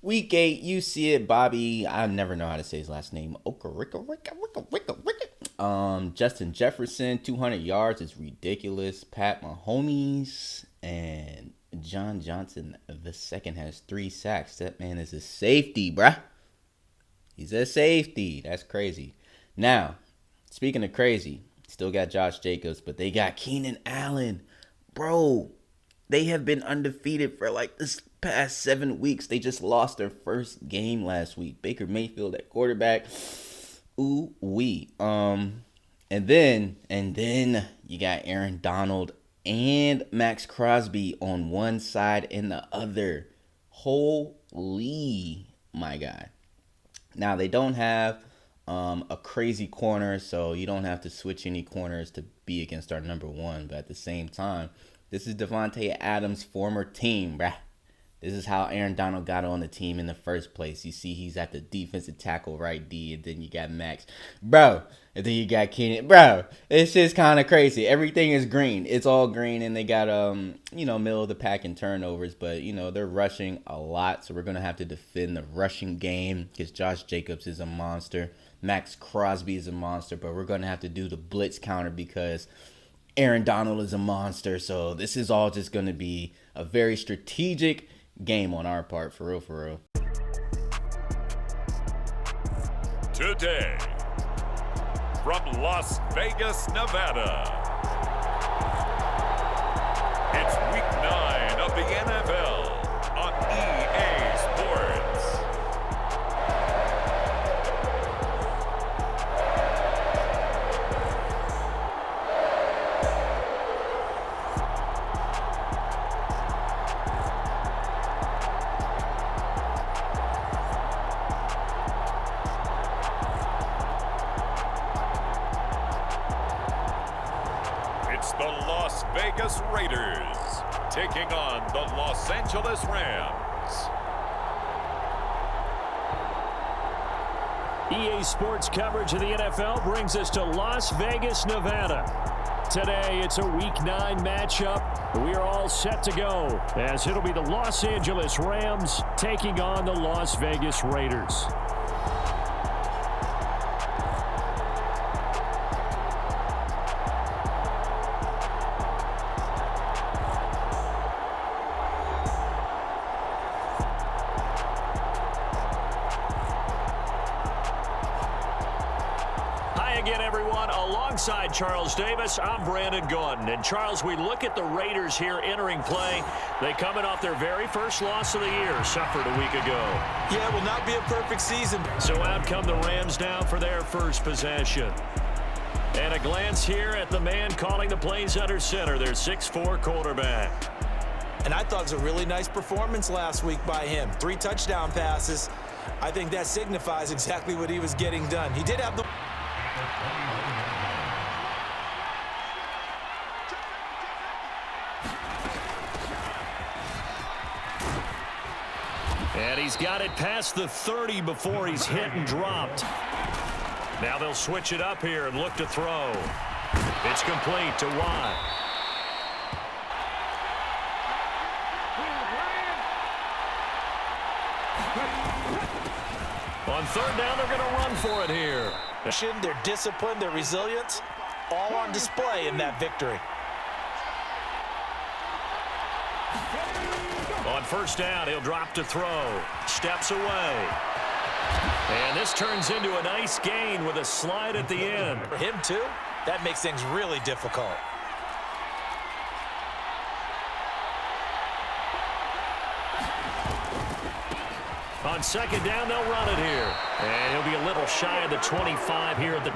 Week 8, you see it, Bobby. I never know how to say his last name. Justin Jefferson, 200 yards is ridiculous. Pat Mahomes and John Johnson the second has 3 sacks. That man is a safety, bruh. He's a safety. That's crazy. Now, speaking of crazy, still got Josh Jacobs, but they got Keenan Allen. Bro, they have been undefeated for like this past 7 weeks. They just lost their first game last week. Baker Mayfield at quarterback. Ooh-wee. And then you got Aaron Donald and Max Crosby on one side and the other. Holy my God. Now, they don't have a crazy corner, so you don't have to switch any corners to be against our number one. But at the same time, this is Devontae Adams' former team, bruh. This is how Aaron Donald got on the team in the first place. You see, he's at the defensive tackle right D, and then you got Max. Bro, and then you got Keenan. Bro, it's just kind of crazy. Everything is green. It's all green, and they got, middle of the pack in turnovers. But, they're rushing a lot, so we're going to have to defend the rushing game because Josh Jacobs is a monster. Max Crosby is a monster, but we're going to have to do the blitz counter because Aaron Donald is a monster. So this is all just going to be a very strategic game on our part, for real. Today, from Las Vegas, Nevada, it's Week 9 of the NFL on EA Sports. The Las Vegas Raiders taking on the Los Angeles Rams. EA Sports coverage of the NFL brings us to Las Vegas, Nevada. Today, it's a Week 9 matchup. We are all set to go as it'll be the Los Angeles Rams taking on the Las Vegas Raiders. Again, everyone, alongside Charles Davis, I'm Brandon Gordon. And Charles, we look at the Raiders here entering play. They coming off their very first loss of the year, suffered a week ago. Yeah, it will not be a perfect season. So out come the Rams now for their first possession. And a glance here at the man calling the plays under center, their 6'4" quarterback. And I thought it was a really nice performance last week by him. 3 touchdown passes. I think that signifies exactly what he was getting done. He did have the... And he's got it past the 30 before he's hit and dropped. Now they'll switch it up here and look to throw. It's complete to Watt. On third down, they're going to run for it here. Their discipline, their resilience, all on display in that victory. On first down, he'll drop to throw. Steps away. And this turns into a nice gain with a slide at the end. For him, too, that makes things really difficult. On second down, they'll run it here. And he'll be a little shy of the 25 here at the...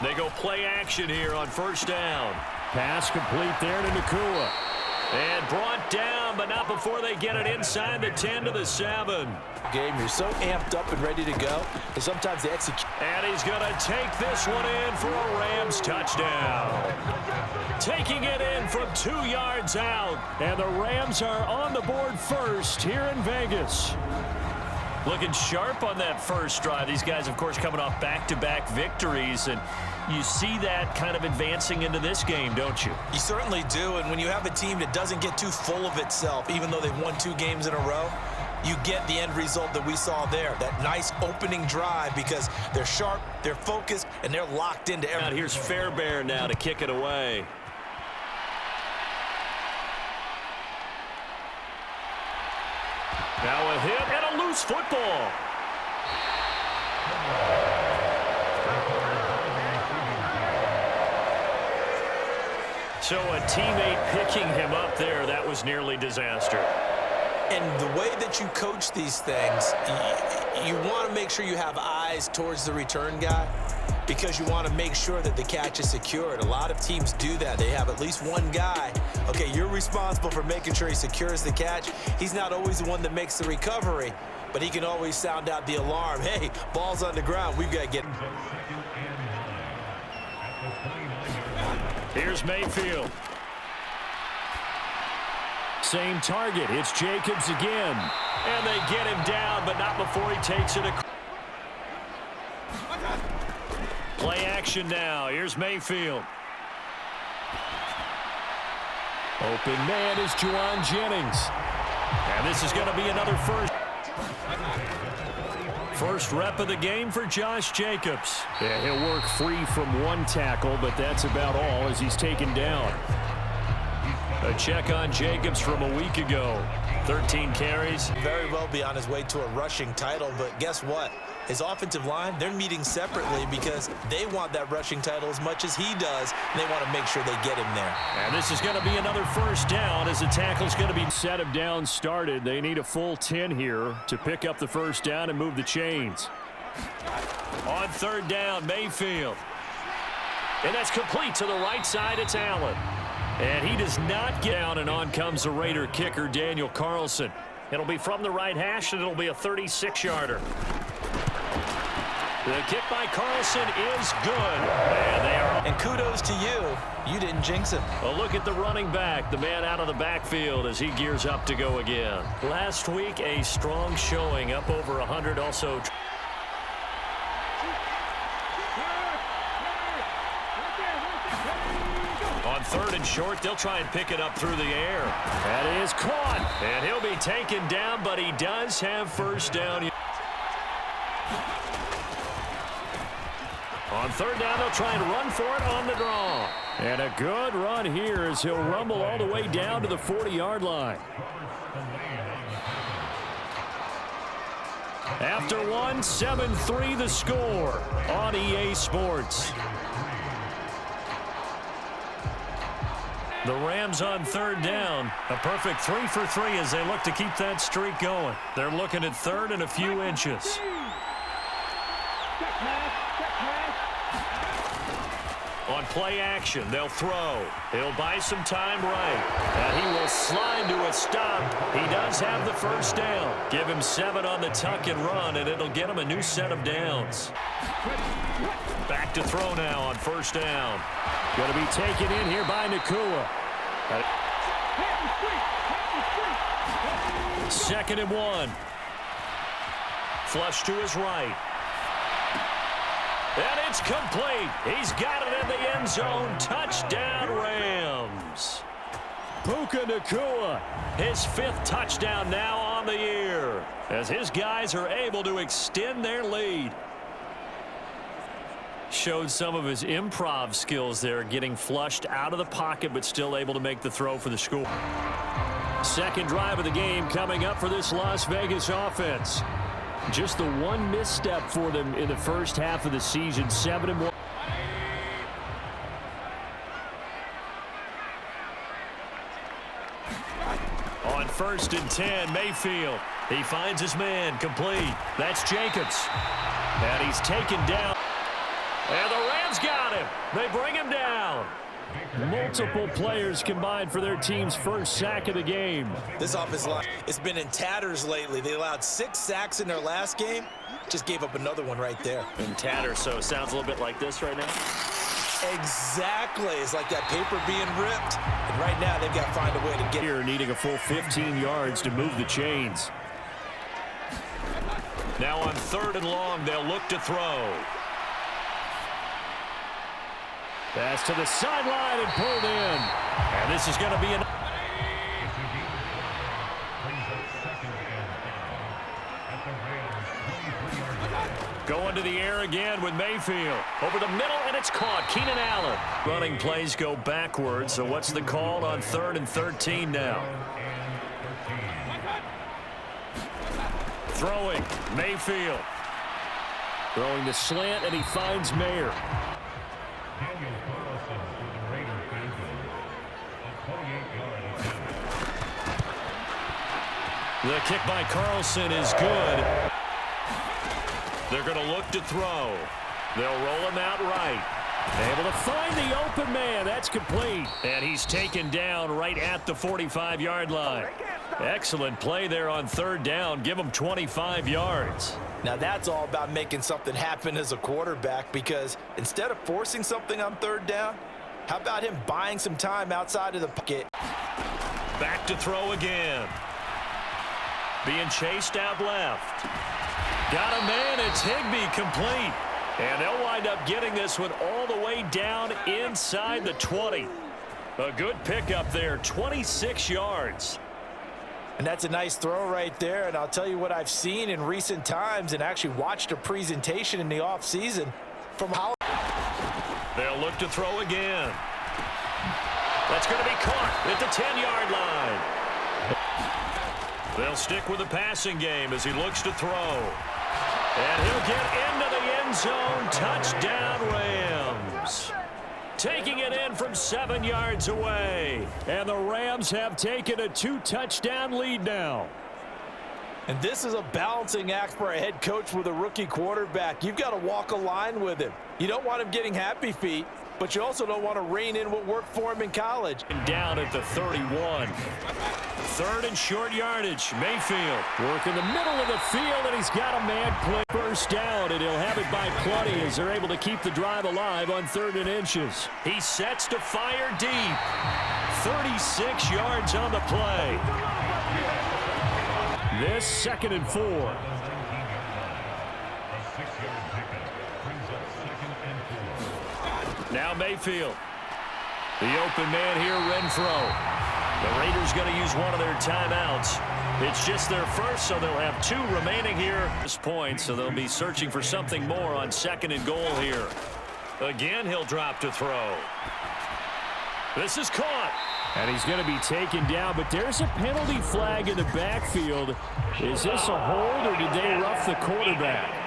They go play action here on first down. Pass complete there to Nakua. And brought down, but not before they get it inside the 10 to the 7. Game, you're so amped up and ready to go, and sometimes they execute. And he's going to take this one in for a Rams touchdown. Taking it in from 2 yards out. And the Rams are on the board first here in Vegas. Looking sharp on that first drive. These guys, of course, coming off back-to-back victories, and you see that kind of advancing into this game, don't you? You certainly do, and when you have a team that doesn't get too full of itself, even though they've won 2 games in a row, you get the end result that we saw there, that nice opening drive, because they're sharp, they're focused, and they're locked into everything. Here's Fairbairn now to kick it away. Now a hit and a loose football. So a teammate picking him up there, that was nearly disaster. And the way that you coach these things, you want to make sure you have eyes towards the return guy, because you want to make sure that the catch is secured. A lot of teams do that. They have at least one guy. Okay, you're responsible for making sure he secures the catch. He's not always the one that makes the recovery, but he can always sound out the alarm. Hey, ball's on the ground. We've got to get... Here's Mayfield. Same target. It's Jacobs again. And they get him down, but not before he takes it. Play action now. Here's Mayfield. Open man is Juwan Jennings. And this is going to be another first rep of the game for Josh Jacobs. Yeah, he'll work free from one tackle, but that's about all as he's taken down. A check on Jacobs from a week ago. 13 carries. Very well be on his way to a rushing title, but guess what? His offensive line, they're meeting separately because they want that rushing title as much as he does, and they want to make sure they get him there. And this is going to be another first down as the tackle's going to be set of down started. They need a full 10 here to pick up the first down and move the chains. On third down, Mayfield. And that's complete to the right side. It's Allen. And he does not get down, and on comes the Raider kicker, Daniel Carlson. It'll be from the right hash, and it'll be a 36-yarder. The kick by Carlson is good. And they are. And kudos to you. You didn't jinx him. A look at the running back, the man out of the backfield as he gears up to go again. Last week, a strong showing, up over 100 also. On third and short, they'll try and pick it up through the air. That is caught. And he'll be taken down, but he does have first down. On third down, they'll try and run for it on the draw. And a good run here as he'll rumble all the way down to the 40-yard line. After one, 7-3 the score on EA Sports. The Rams on third down. A perfect 3 for 3 as they look to keep that streak going. They're looking at third and a few inches. On play action, they'll throw. He'll buy some time right. And he will slide to a stop. He does have the first down. Give him 7 on the tuck and run, and it'll get him a new set of downs. Back to throw now on first down. Going to be taken in here by Nakua. 2nd and 1. Flush to his right. And it's complete. He's got it in the end zone. Touchdown, Rams. Puka Nakua, his 5th touchdown now on the year, as his guys are able to extend their lead. Showed some of his improv skills there, getting flushed out of the pocket, but still able to make the throw for the score. Second drive of the game coming up for this Las Vegas offense. Just the one misstep for them in the first half of the season. 7-1. On 1st and 10, Mayfield. He finds his man, complete. That's Jacobs. And he's taken down. And the Rams got him. They bring him down. Multiple players combined for their team's first sack of the game. This offensive line, it's been in tatters lately. They allowed 6 sacks in their last game. Just gave up another one right there. In tatters, so it sounds a little bit like this right now. Exactly. It's like that paper being ripped. And right now, they've got to find a way to get here, needing a full 15 yards to move the chains. Now on 3rd and long, they'll look to throw. Pass to the sideline and pulled in. And this is going to be an... Going to the air again with Mayfield. Over the middle, and it's caught. Keenan Allen. Running plays go backwards, so what's the call on 3rd and 13 now? Throwing, Mayfield. Throwing the slant, and he finds Mayer. The kick by Carlson is good. They're going to look to throw. They'll roll him out right. Able to find the open man. That's complete. And he's taken down right at the 45-yard line. Excellent play there on 3rd down. Give him 25 yards. Now that's all about making something happen as a quarterback, because instead of forcing something on 3rd down, how about him buying some time outside of the pocket? Back to throw again. Being chased out left. Got a man. It's Higbee, complete. And they'll wind up getting this one all the way down inside the 20. A good pickup there, 26 yards. And that's a nice throw right there. And I'll tell you what I've seen in recent times and actually watched a presentation in the offseason from how. They'll look to throw again. That's going to be caught at the 10-yard line. They'll stick with the passing game as he looks to throw. And he'll get into the end zone. Touchdown, Rams. Taking it in from 7 yards away. And the Rams have taken a 2-touchdown lead now. And this is a balancing act for a head coach with a rookie quarterback. You've got to walk a line with him. You don't want him getting happy feet, but you also don't want to rein in what worked for him in college. Down at the 31. 3rd and short yardage. Mayfield working the middle of the field, and he's got a man play. 1st down, and he'll have it by plenty as they're able to keep the drive alive on 3rd and inches. He sets to fire deep. 36 yards on the play. This 2nd and 4. Now Mayfield. The open man here, Renfro. The Raiders going to use one of their timeouts. It's just their first, so they'll have 2 remaining here at this point, so they'll be searching for something more on 2nd and goal here. Again, he'll drop to throw. This is caught. And he's going to be taken down, but there's a penalty flag in the backfield. Is this a hold, or did they rough the quarterback?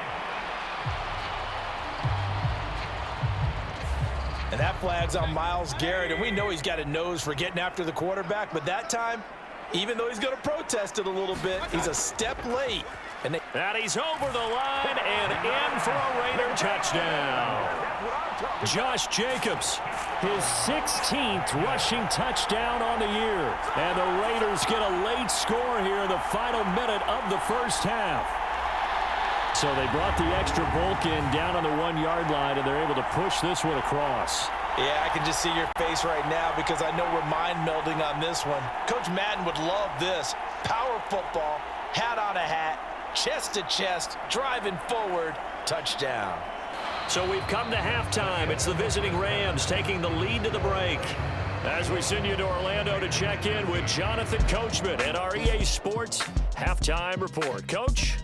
And that flag's on Myles Garrett, and we know he's got a nose for getting after the quarterback, but that time, even though he's going to protest it a little bit, he's a step late. And he's over the line and in for a Raider touchdown. Josh Jacobs, his 16th rushing touchdown on the year. And the Raiders get a late score here in the final minute of the 1st half. So they brought the extra bulk in down on the 1-yard line, and they're able to push this one across. Yeah, I can just see your face right now because I know we're mind melding on this one. Coach Madden would love this. Power football, hat on a hat, chest to chest, driving forward, touchdown. So we've come to halftime. It's the visiting Rams taking the lead to the break. As we send you to Orlando to check in with Jonathan Coachman at our EA Sports Halftime Report. Coach?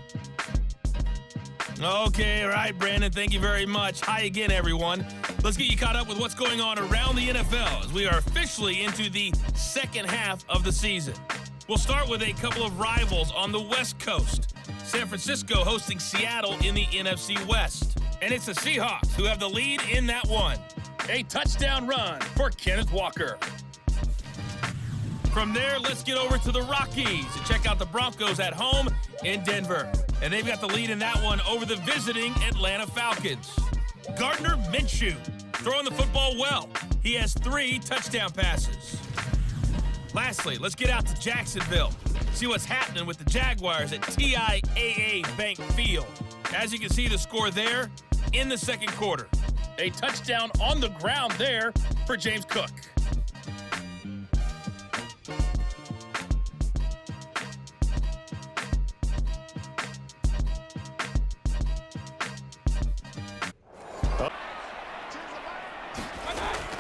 Okay, all right, Brandon, thank you very much. Hi again, everyone. Let's get you caught up with what's going on around the NFL as we are officially into the 2nd half of the season. We'll start with a couple of rivals on the West Coast. San Francisco hosting Seattle in the NFC West. And it's the Seahawks who have the lead in that one. A touchdown run for Kenneth Walker. From there, let's get over to the Rockies and check out the Broncos at home in Denver. And they've got the lead in that one over the visiting Atlanta Falcons. Gardner Minshew throwing the football well. He has 3 touchdown passes. Lastly, let's get out to Jacksonville. See what's happening with the Jaguars at TIAA Bank Field. As you can see, the score there in the 2nd quarter. A touchdown on the ground there for James Cook.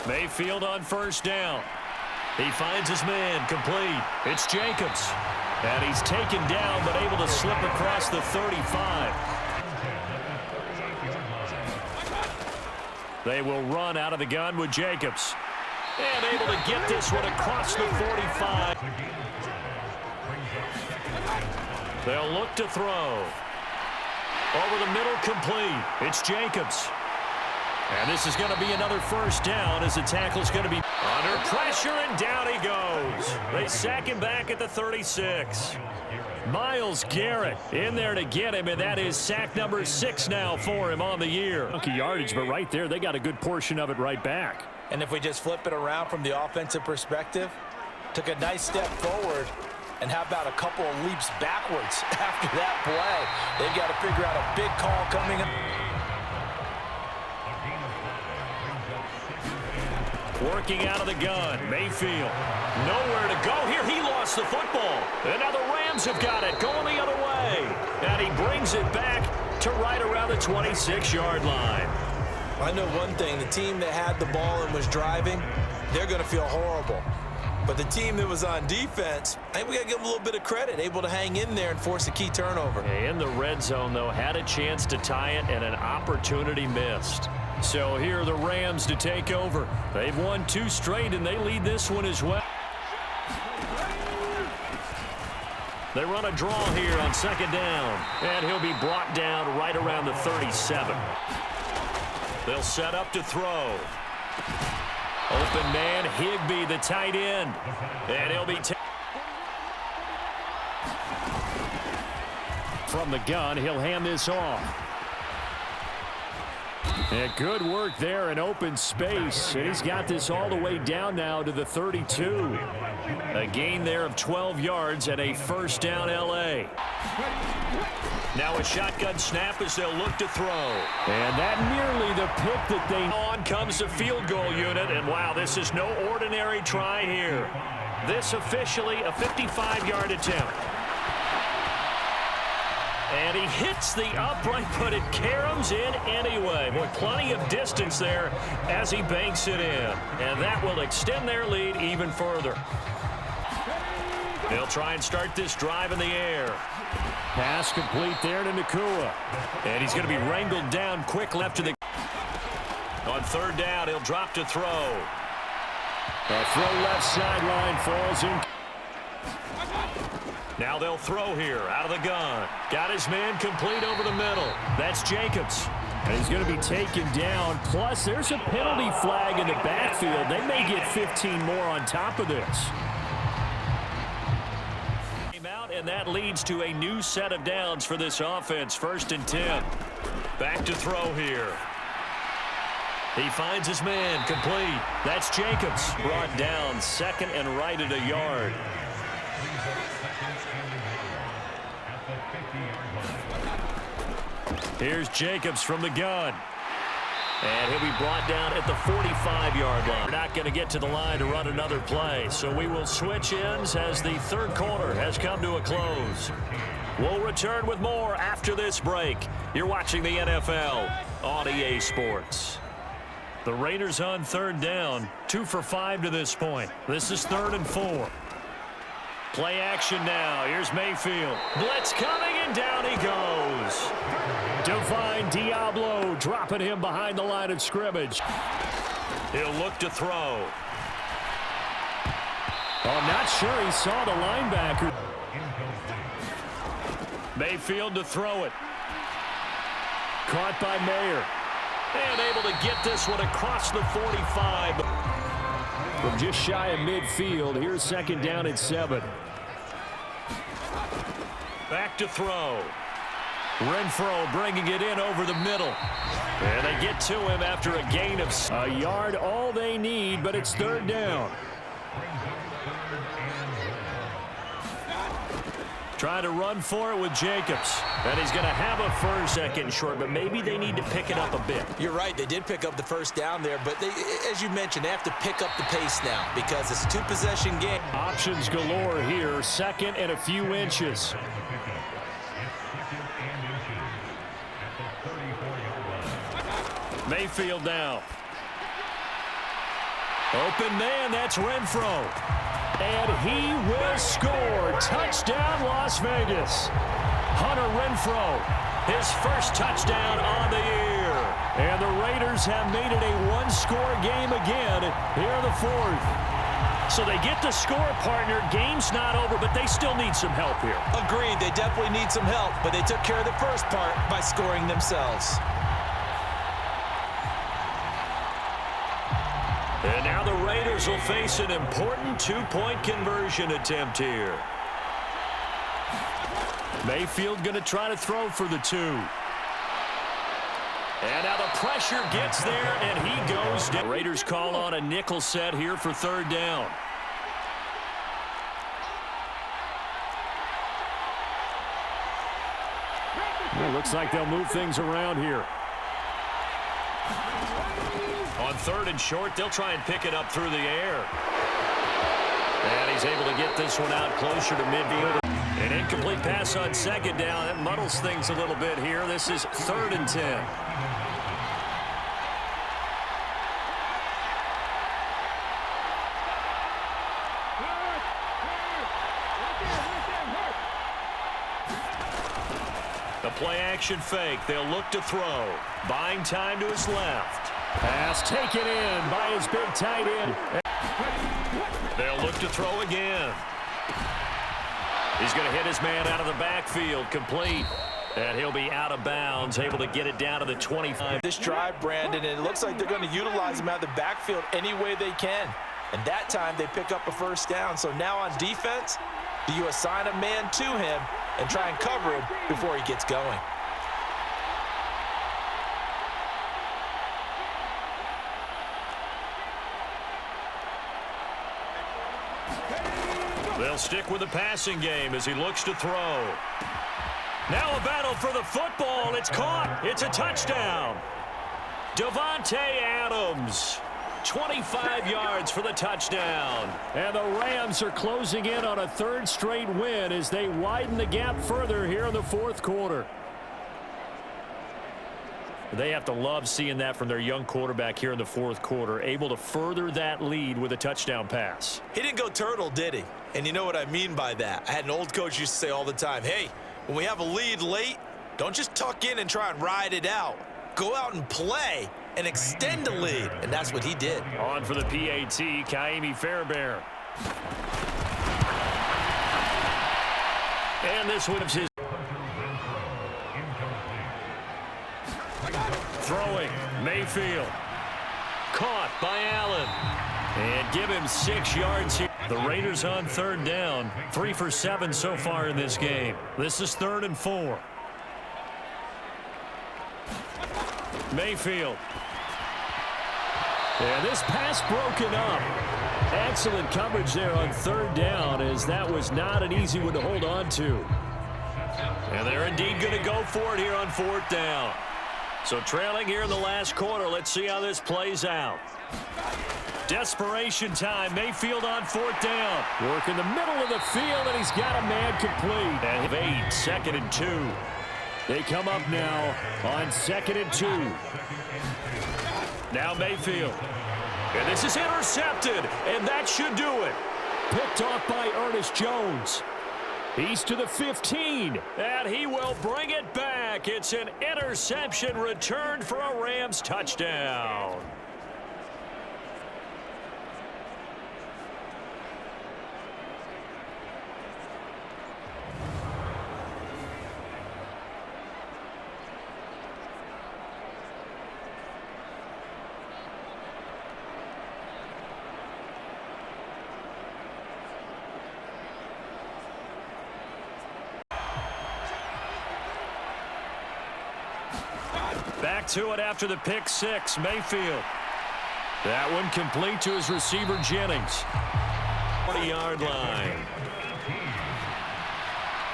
Mayfield on first down. He finds his man complete. It's Jacobs. And he's taken down but able to slip across the 35. They will run out of the gun with Jacobs. And able to get this one across the 45. They'll look to throw. Over the middle, complete. It's Jacobs. And this is going to be another first down as the tackle's going to be under pressure, and down he goes. They sack him back at the 36. Myles Garrett in there to get him, and that is sack number 6 now for him on the year. Chunky yardage, but right there, they got a good portion of it right back. And if we just flip it around from the offensive perspective, took a nice step forward, and how about a couple of leaps backwards after that play? They've got to figure out a big call coming up. Working out of the gun, Mayfield. Nowhere to go here. He lost the football. And now the Rams have got it, going the other way. And he brings it back to right around the 26-yard line. I know one thing. The team that had the ball and was driving, they're going to feel horrible. But the team that was on defense, I think we got to give them a little bit of credit, able to hang in there and force a key turnover. In the red zone, though, had a chance to tie it and an opportunity missed. So here are the Rams to take over. They've won 2 straight, and they lead this one as well. They run a draw here on second down, and he'll be brought down right around the 37. They'll set up to throw. Open man, Higbee, the tight end. And he'll be from the gun, he'll hand this off. And good work there in open space. And he's got this all the way down now to the 32. A gain there of 12 yards and a first down L.A. Now a shotgun snap as they'll look to throw. And that nearly the pick that they... On comes the field goal unit. And wow, this is no ordinary try here. This officially a 55-yard attempt. And he hits the upright, but it caroms in anyway. Boy, plenty of distance there as he banks it in. And that will extend their lead even further. They'll try and start this drive in the air. Pass complete there to Nakua. And he's going to be wrangled down quick left to the... On third down, he'll drop to throw. A throw left sideline falls in. Now they'll throw here out of the gun. Got his man complete over the middle. That's Jacobs. And he's going to be taken down. Plus, there's a penalty flag in the backfield. They may get 15 more on top of this. Out, and that leads to a new set of downs for this offense. 1st and 10. Back to throw here. He finds his man complete. That's Jacobs. Brought down 2nd and right at a yard. Here's Jacobs from the gun. And he'll be brought down at the 45-yard line. We're not going to get to the line to run another play, so we will switch ends as the third quarter has come to a close. We'll return with more after this break. You're watching the NFL on EA Sports. The Raiders on third down, 2 for 5 to this point. This is 3rd and 4. Play action now. Here's Mayfield. Blitz coming, and down he goes. Divine Diablo dropping him behind the line of scrimmage. He'll look to throw. Oh, I'm not sure he saw the linebacker. Mayfield to throw it. Caught by Mayer. And able to get this one across the 45. From just shy of midfield, here's 2nd down and 7. Back to throw. Renfro bringing it in over the middle. And they get to him after a gain of a yard, all they need, but it's 3rd down. Trying to run for it with Jacobs. And he's going to have a first, 2nd short, but maybe they need to pick it up a bit. You're right. They did pick up the first down there, but they, as you mentioned, they have to pick up the pace now because it's a 2-possession game. Options galore here. 2nd and a few inches. Mayfield now. Open man, that's Renfro. And he will score. Touchdown, Las Vegas. Hunter Renfro, his first touchdown on the year. And the Raiders have made it a one-score game again here in the fourth. So they get the score, partner. Game's not over, but they still need some help here. Agreed, they definitely need some help, but they took care of the first part by scoring themselves. And now the Raiders will face an important two-point conversion attempt here. Mayfield going to try to throw for the two. And now the pressure gets there, and he goes down. Raiders call on a nickel set here for third down. Well, looks like they'll move things around here. On third and short, they'll try and pick it up through the air. And he's able to get this one out closer to midfield. An incomplete pass on second down. That muddles things a little bit here. This is 3rd and 10. The play-action fake. They'll look to throw. Buying time to his left. Pass taken in by his big tight end. They'll look to throw again. He's going to hit his man out of the backfield. Complete. And he'll be out of bounds, able to get it down to the 25. This drive, Brandon, and it looks like they're going to utilize him out of the backfield any way they can. And that time they pick up a first down. So now on defense, do you assign a man to him and try and cover him before he gets going? They'll stick with the passing game as he looks to throw. Now a battle for the football. It's caught. It's a touchdown. Davante Adams, 25 yards for the touchdown. And the Rams are closing in on a third straight win as they widen the gap further here in the fourth quarter. They have to love seeing that from their young quarterback here in the fourth quarter, able to further that lead with a touchdown pass. He didn't go turtle, did he? And you know what I mean by that. I had an old coach used to say all the time, hey, when we have a lead late, don't just tuck in and try and ride it out. Go out and play and extend the lead. And that's what he did. On for the PAT, Kaimi Fairbairn. And this one is his. Throwing, Mayfield. Caught by Allen. And give him 6 yards here. The Raiders on third down. 3 for 7 so far in this game. This is 3rd and 4. Mayfield. And this pass broken up. Excellent coverage there on third down, as that was not an easy one to hold on to. And they're indeed going to go for it here on 4th down. So trailing here in the last quarter. Let's see how this plays out. Desperation time. Mayfield on 4th down. Work in the middle of the field, and he's got a man complete. And 8, 2nd and 2. They come up now on 2nd and 2. Now Mayfield. And this is intercepted, and that should do it. Picked off by Ernest Jones. He's to the 15, and he will bring it back. It's an interception returned for a Rams touchdown. Back to it after the pick 6, Mayfield. That one complete to his receiver, Jennings. 20-yard line.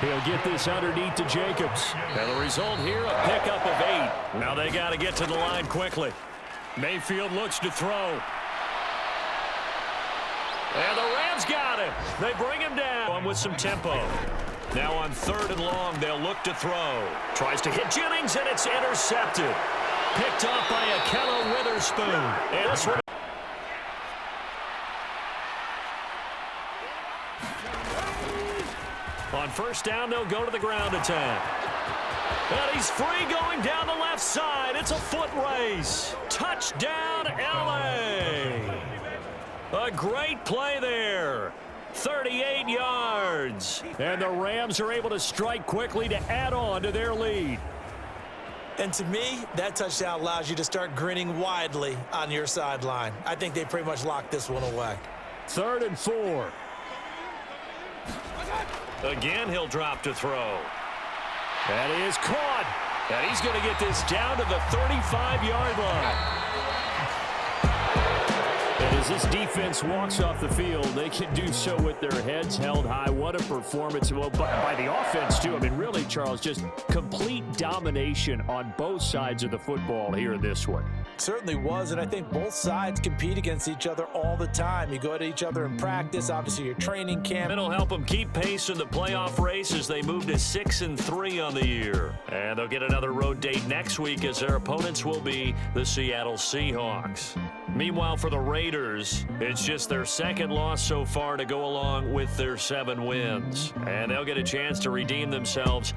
He'll get this underneath to Jacobs. And the result here, a pickup of 8. Now they got to get to the line quickly. Mayfield looks to throw. And the Rams got him. They bring him down with some tempo. Now on 3rd and long, they'll look to throw. Tries to hit Jennings, and it's intercepted. Picked off by Akello Witherspoon. And this one. On first down, they'll go to the ground attack. And he's free going down the left side. It's a foot race. Touchdown, L.A. A great play there. 38 yards. And the Rams are able to strike quickly to add on to their lead. And to me, that touchdown allows you to start grinning widely on your sideline. I think they pretty much locked this one away. 3rd and 4. Again, he'll drop to throw. And he is caught. And he's going to get this down to the 35-yard line. And as this defense walks off the field, they can do so with their heads held high. What a performance by the offense, too. I mean, really, Charles, just complete domination on both sides of the football here in this one. Certainly was, and I think both sides compete against each other all the time. You go to each other in practice, obviously your training camp. It'll help them keep pace in the playoff race as they move to 6-3 on the year. And they'll get another road date next week as their opponents will be the Seattle Seahawks. Meanwhile, for the Raiders, it's just their second loss so far to go along with their 7 wins. And they'll get a chance to redeem themselves